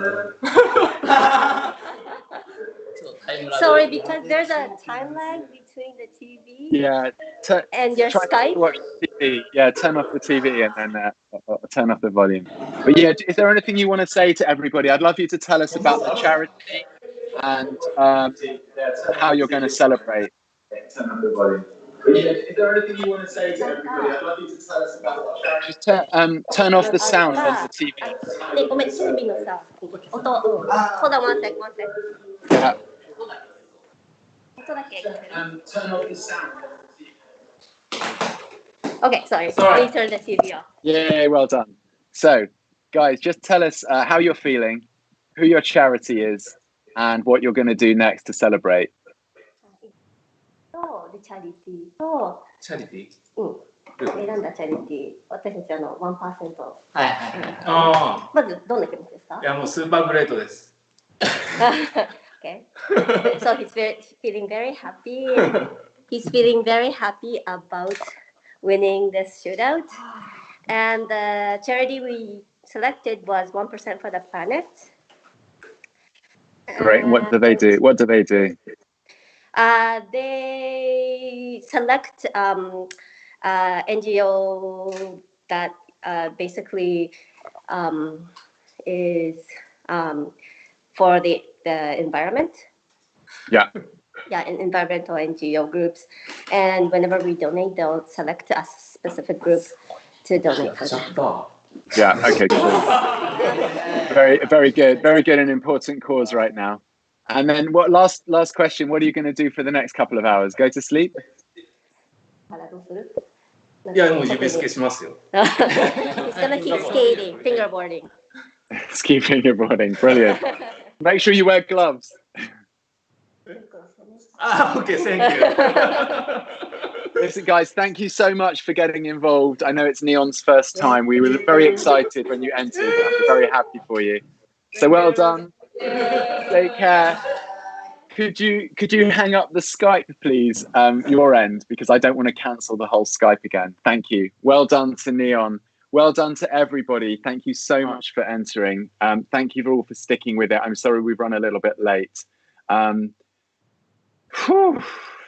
Sorry, because there's a time lag between the TV Yeah. and your Try not to Skype. watch the TV. Yeah, turn off the TV and then turn off the volume. But yeah, is there anything you want to say to everybody? I'd love you to tell us about the charity and how you're going to celebrate. Turn off the volume. But yeah, is there anything you want to say to everybody? I'd love you to tell us about the charity. Just turn off the sound on the TV. ね、ごめん、テレビのさ、音、hold on one sec, one sec. Yeah. 音だけ。Turn off the sound. Okay, sorry. Let me turn the TV off. Yeah, well done. So, guys, just tell us how you're feeling, who your charity is, and what you're going to do next to celebrate. と、チャリティーと、チャリティー？選んだチャリティー、私たち1%。はいはい。まずどんな気持ちですか？いやもうスーパーグレートです。Okay. So he's feeling very happy. He's feeling very happy about winning this shootout. And the charity we selected was 1% for the planet. Great. What do they do? What do they do? They select NGO that basically is for the environment. Yeah. Yeah, environmental NGO groups. And whenever we donate, they'll select a specific group to donate for them. Yeah, okay, cool. Very good. Very good and important cause right now. And then what last question, what are you going to do for the next couple of hours? Go to sleep? いやもう指付けしますよ。He's gonna keep skating, fingerboarding. Ski fingerboarding, brilliant. Make sure you wear gloves. Okay, thank you. Listen, guys, thank you so much for getting involved. I know it's Neon's first time. We were very excited when you entered. I'm very happy for you. So well done. Take care. Could you hang up the Skype, please, your end, because I don't want to cancel the whole Skype again. Thank you. Well done to Neon. Well done to everybody. Thank you so much for entering. Thank you all for sticking with it. I'm sorry we've run a little bit late.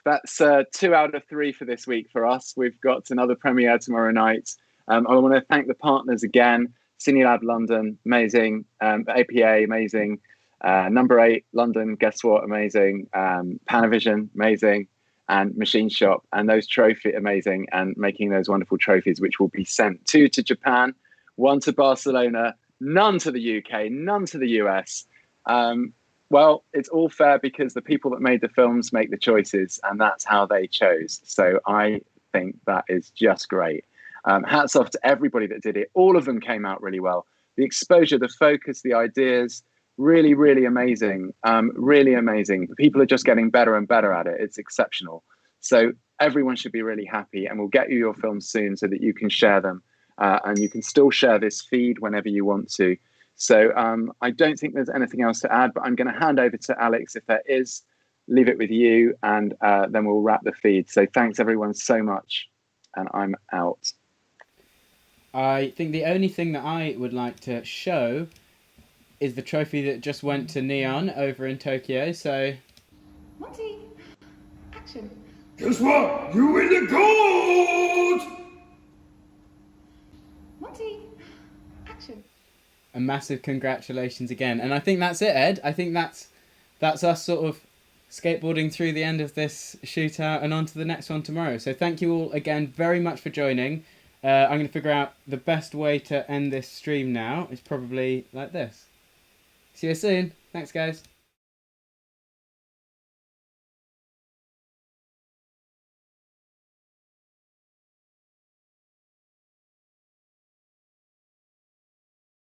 That's 2 out of 3 for this week for us. We've got another premiere tomorrow night. I want to thank the partners again. Cinelab London, amazing. APA, amazing. Number 8, London, guess what? Amazing. Panavision, amazing. And Machine Shop, and those trophy, amazing. And making those wonderful trophies, which will be sent 2 to Japan, 1 to Barcelona, none to the UK, none to the US. Well, it's all fair because the people that made the films make the choices, and that's how they chose. So I think that is just great. Hats off to everybody that did it. All of them came out really well. The exposure, the focus, the ideas, really, really amazing. Really amazing. People are just getting better and better at it. It's exceptional. So everyone should be really happy, and we'll get you your films soon so that you can share them. And you can still share this feed whenever you want to. So I don't think there's anything else to add, but I'm going to hand over to Alex if there is. Leave it with you, and then we'll wrap the feed. So thanks everyone so much, and I'm out. I think the only thing that I would like to show is the trophy that just went to Neon over in Tokyo. So, Monty, action. Guess what? You win the gold! Monty, action. a massive congratulations again. And I think that's it, Ed. I think that's us sort of skateboarding through the end of this shootout and on to the next one tomorrow. So thank you all again very much for joining. I'm going to figure out the best way to end this stream now. It's probably like this. See you soon. Thanks, guys.